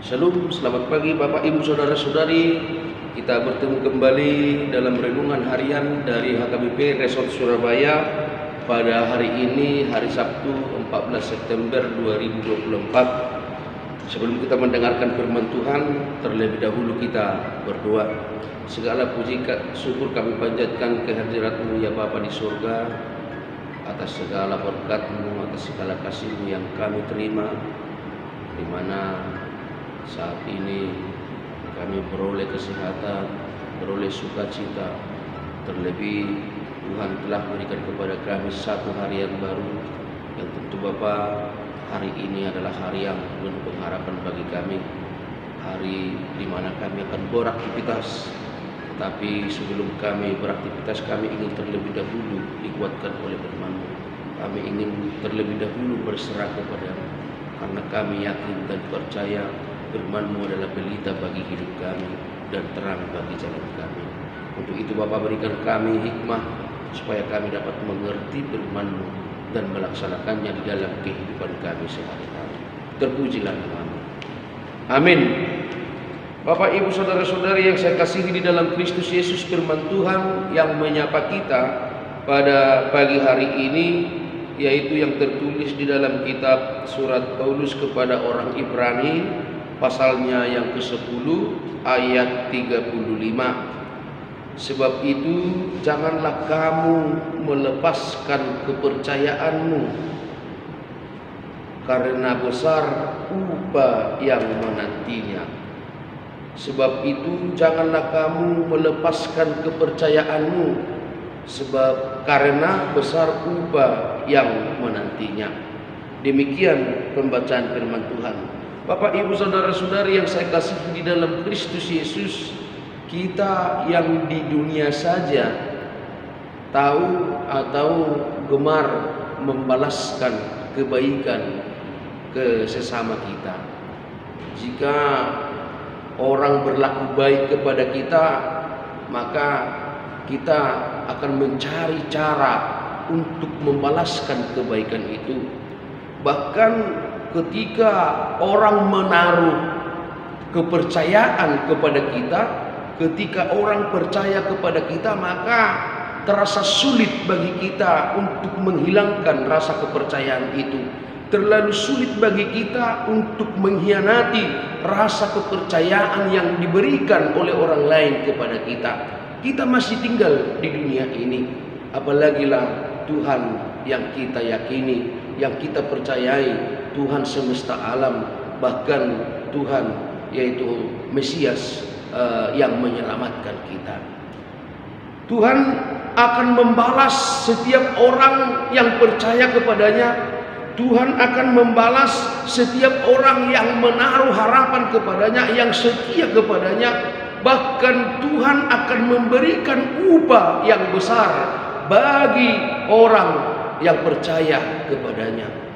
Shalom, selamat pagi Bapak Ibu Saudara-saudari. Kita bertemu kembali dalam renungan harian dari HKBP Resort Surabaya pada hari ini, hari Sabtu 14 September 2024. Sebelum kita mendengarkan firman Tuhan, terlebih dahulu kita berdoa. Segala puji syukur kami panjatkan kehadirat-Mu ya Bapa di surga, atas segala berkat-Mu, atas segala kasih-Mu yang kami terima, di mana saat ini kami beroleh kesehatan, beroleh sukacita. Terlebih Tuhan telah berikan kepada kami satu hari yang baru, yang tentu Bapa, hari ini adalah hari yang penuh pengharapan bagi kami, hari di mana kami akan beraktivitas. Tapi sebelum kami beraktivitas, kami ingin terlebih dahulu dikuatkan oleh firman-Mu. Kami ingin terlebih dahulu berserah kepada-Mu, karena kami yakin dan percaya firman-Mu adalah pelita bagi hidup kami dan terang bagi jalan kami. Untuk itu Bapa, berikan kami hikmah supaya kami dapat mengerti firman-Mu dan melaksanakannya di dalam kehidupan kami sehari-hari. Terpujilah nama-Mu. Amin. Bapak Ibu Saudara-saudari yang saya kasihi di dalam Kristus Yesus, firman Tuhan yang menyapa kita pada pagi hari ini, yaitu yang tertulis di dalam kitab surat Paulus kepada orang Ibrani, pasalnya yang ke-10 ayat 35. Sebab itu janganlah kamu melepaskan kepercayaanmu, karena besar upah yang menantinya. Sebab itu janganlah kamu melepaskan kepercayaanmu, sebab karena besar upah yang menantinya. Demikian pembacaan firman Tuhan. Bapak Ibu Saudara-saudari yang saya kasihi di dalam Kristus Yesus, kita yang di dunia saja tahu atau gemar membalaskan kebaikan ke sesama kita. Jika orang berlaku baik kepada kita, maka kita akan mencari cara untuk membalaskan kebaikan itu. Bahkan ketika orang menaruh kepercayaan kepada kita, ketika orang percaya kepada kita, maka terasa sulit bagi kita untuk menghilangkan rasa kepercayaan itu. Terlalu sulit bagi kita untuk mengkhianati rasa kepercayaan yang diberikan oleh orang lain kepada kita. Kita masih tinggal di dunia ini, apalagilah Tuhan yang kita yakini, yang kita percayai, Tuhan semesta alam, bahkan Tuhan yaitu Mesias yang menyelamatkan kita. Tuhan akan membalas setiap orang yang percaya kepadanya. Tuhan akan membalas setiap orang yang menaruh harapan kepadanya, yang setia kepadanya. Bahkan Tuhan akan memberikan upah yang besar bagi orang yang percaya kepadanya.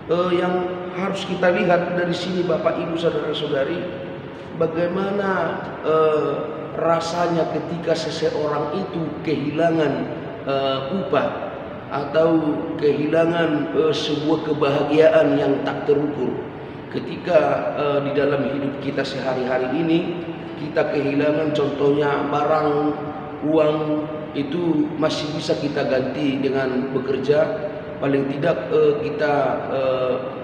Yang harus kita lihat dari sini Bapak Ibu Saudara-saudari, bagaimana rasanya ketika seseorang itu kehilangan upah atau kehilangan sebuah kebahagiaan yang tak terukur. Ketika di dalam hidup kita sehari-hari ini kita kehilangan, contohnya barang, uang, itu masih bisa kita ganti dengan bekerja. Paling tidak kita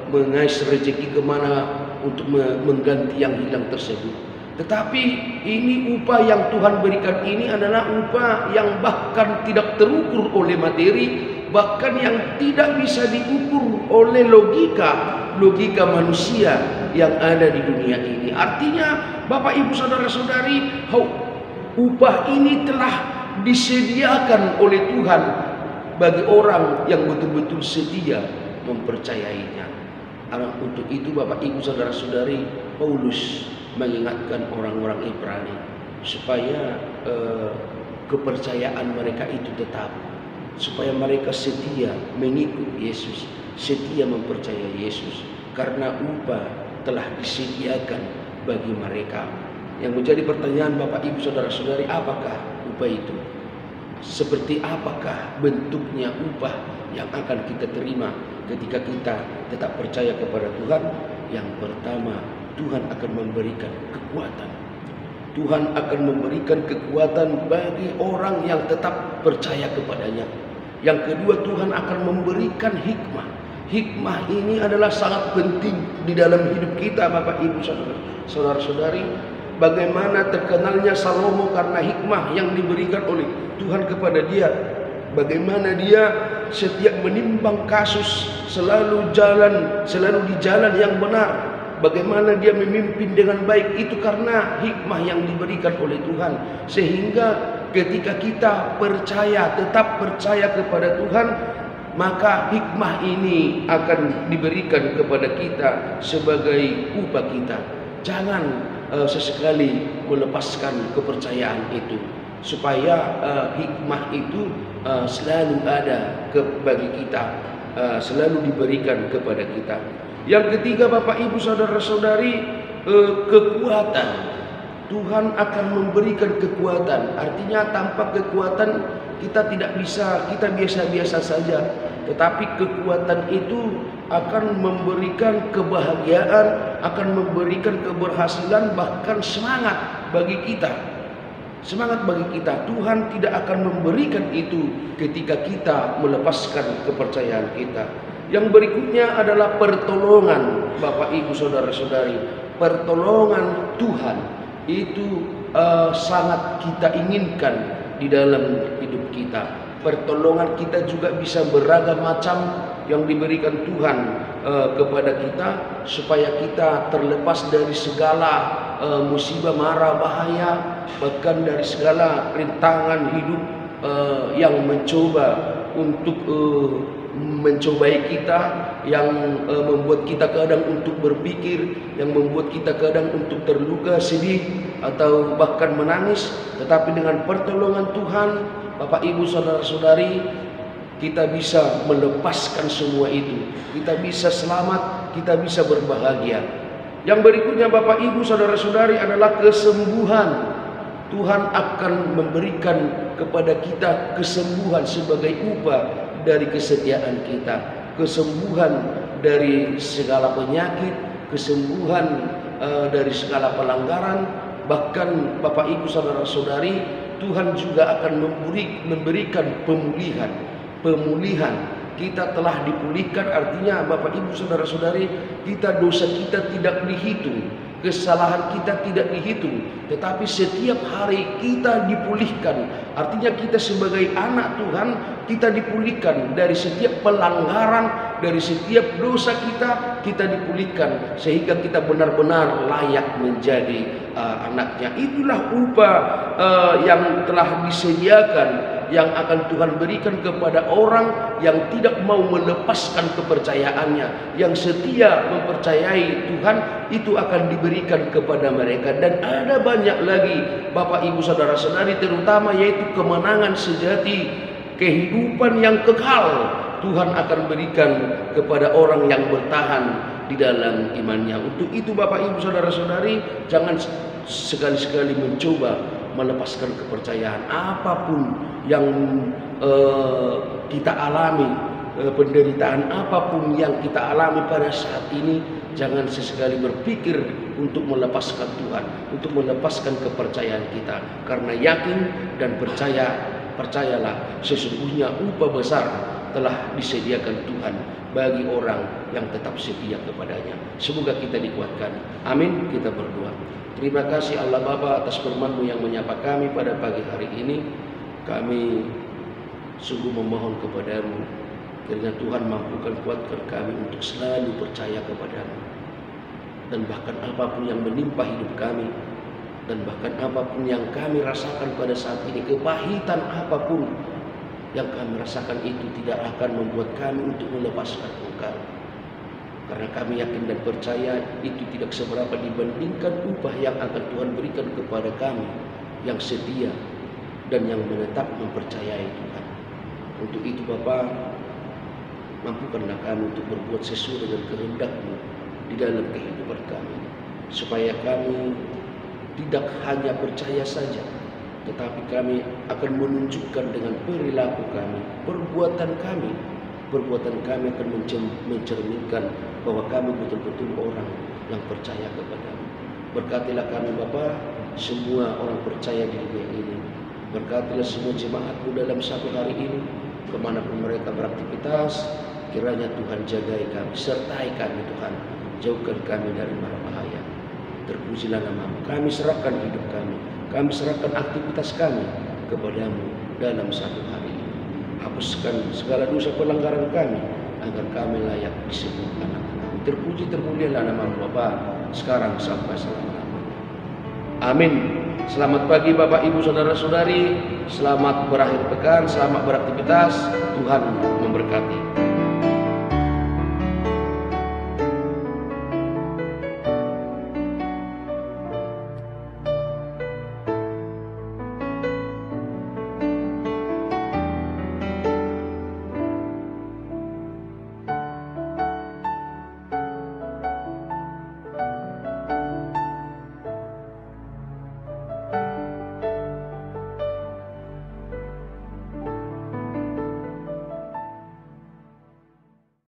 mengais rezeki kemana untuk mengganti yang hilang tersebut. Tetapi ini upah yang Tuhan berikan ini adalah upah yang bahkan tidak terukur oleh materi, bahkan yang tidak bisa diukur oleh logika manusia yang ada di dunia ini. Artinya Bapak Ibu Saudara-saudari, upah ini telah disediakan oleh Tuhan bagi orang yang betul-betul setia mempercayainya. Untuk itu Bapak Ibu Saudara-saudari, Paulus mengingatkan orang-orang Ibrani supaya kepercayaan mereka itu tetap, supaya mereka setia mengikut Yesus, setia mempercayai Yesus, karena upah telah disediakan bagi mereka. Yang menjadi pertanyaan Bapak Ibu Saudara-saudari, apakah upah itu? Seperti apakah bentuknya upah yang akan kita terima ketika kita tetap percaya kepada Tuhan? Yang pertama, Tuhan akan memberikan kekuatan. Tuhan akan memberikan kekuatan bagi orang yang tetap percaya kepadanya. Yang kedua, Tuhan akan memberikan hikmah. Hikmah ini adalah sangat penting di dalam hidup kita, Bapak Ibu Saudara-saudari. Bagaimana terkenalnya Salomo karena hikmah yang diberikan oleh Tuhan kepada dia. Bagaimana dia setiap menimbang kasus selalu di jalan yang benar. Bagaimana dia memimpin dengan baik, itu karena hikmah yang diberikan oleh Tuhan. Sehingga ketika kita tetap percaya kepada Tuhan, maka hikmah ini akan diberikan kepada kita sebagai upah kita. Jangan sesekali melepaskan kepercayaan itu, supaya hikmah itu selalu ada bagi kita, selalu diberikan kepada kita. Yang ketiga, Bapak Ibu Saudara-saudari, kekuatan. Tuhan akan memberikan kekuatan. Artinya tanpa kekuatan kita tidak bisa, kita biasa-biasa saja. Tetapi kekuatan itu akan memberikan kebahagiaan, akan memberikan keberhasilan, bahkan semangat bagi kita. Semangat bagi kita. Tuhan tidak akan memberikan itu ketika kita melepaskan kepercayaan kita. Yang berikutnya adalah pertolongan, Bapak Ibu Saudara-saudari. Pertolongan Tuhan itu sangat kita inginkan di dalam hidup kita. Pertolongan kita juga bisa beragam macam yang diberikan Tuhan kepada kita, supaya kita terlepas dari segala musibah, mara, bahaya, bahkan dari segala rintangan hidup yang mencoba untuk mencobai kita, yang membuat kita kadang untuk berpikir, yang membuat kita kadang untuk terluka, sedih, atau bahkan menangis. Tetapi dengan pertolongan Tuhan, Bapak Ibu Saudara-saudari, kita bisa melepaskan semua itu. Kita bisa selamat, kita bisa berbahagia. Yang berikutnya, Bapak Ibu Saudara-saudari, adalah kesembuhan. Tuhan akan memberikan kepada kita kesembuhan sebagai upah dari kesetiaan kita, kesembuhan dari segala penyakit, kesembuhan dari segala pelanggaran. Bahkan Bapak Ibu Saudara-saudari, Tuhan juga akan memberikan pemulihan. Kita telah dipulihkan, artinya Bapak Ibu Saudara-saudari, dosa kita tidak dihitung, kesalahan kita tidak dihitung, tetapi setiap hari kita dipulihkan. Artinya kita sebagai anak Tuhan, kita dipulihkan dari setiap pelanggaran, dari setiap dosa kita dipulihkan, sehingga kita benar-benar layak menjadi anaknya. Itulah upah yang telah disediakan, yang akan Tuhan berikan kepada orang yang tidak mau melepaskan kepercayaannya, yang setia mempercayai Tuhan. Itu akan diberikan kepada mereka. Dan ada banyak lagi, Bapak Ibu Saudara-saudari, terutama yaitu kemenangan sejati, kehidupan yang kekal. Tuhan akan berikan kepada orang yang bertahan di dalam imannya. Untuk itu, Bapak Ibu Saudara-saudari, jangan sekali-sekali mencoba melepaskan kepercayaan. Apapun yang kita alami, penderitaan apapun yang kita alami pada saat ini, jangan sesekali berpikir untuk melepaskan Tuhan, untuk melepaskan kepercayaan kita. Karena yakin dan percayalah, sesungguhnya upah besar telah disediakan Tuhan bagi orang yang tetap setia kepadanya. Semoga kita dikuatkan. Amin. Kita berdoa. Terima kasih Allah Bapa atas firman-Mu yang menyapa kami pada pagi hari ini. Kami sungguh memohon kepadamu, kiranya Tuhan mampukan kuatkan kami untuk selalu percaya kepadamu. Dan bahkan apapun yang menimpa hidup kami, dan bahkan apapun yang kami rasakan pada saat ini, kepahitan apapun yang kami rasakan, itu tidak akan membuat kami untuk melepaskan Engkau. Karena kami yakin dan percaya itu tidak seberapa dibandingkan upah yang akan Tuhan berikan kepada kami yang setia dan yang menetap mempercayai Tuhan. Untuk itu Bapa, mampukanlah kami untuk berbuat sesuai dengan kehendak-Mu di dalam kehidupan kami, supaya kami tidak hanya percaya saja, tetapi kami akan menunjukkan dengan perilaku kami, perbuatan kami, perbuatan kami akan mencerminkan bahwa kami betul-betul orang yang percaya kepada-Mu. Berkatilah kami Bapa, semua orang percaya di dunia ini. Berkatilah semua jemaat-Mu dalam satu hari ini, kemanapun mereka beraktivitas. Kiranya Tuhan jagai kami, sertai kami Tuhan, jauhkan kami dari mara bahaya. Terpujilah nama-Mu. Kami serahkan hidup kami serahkan aktivitas kami kepada-Mu dalam satu hari ini. Hapuskan segala dosa pelanggaran kami, agar kami layak disebut anak-Mu. Terpuji termulialah nama-Mu Bapa, sekarang sampai selama-lamanya. Amin. Selamat pagi Bapak Ibu Saudara-saudari, selamat berakhir pekan, selamat beraktivitas, Tuhan memberkati.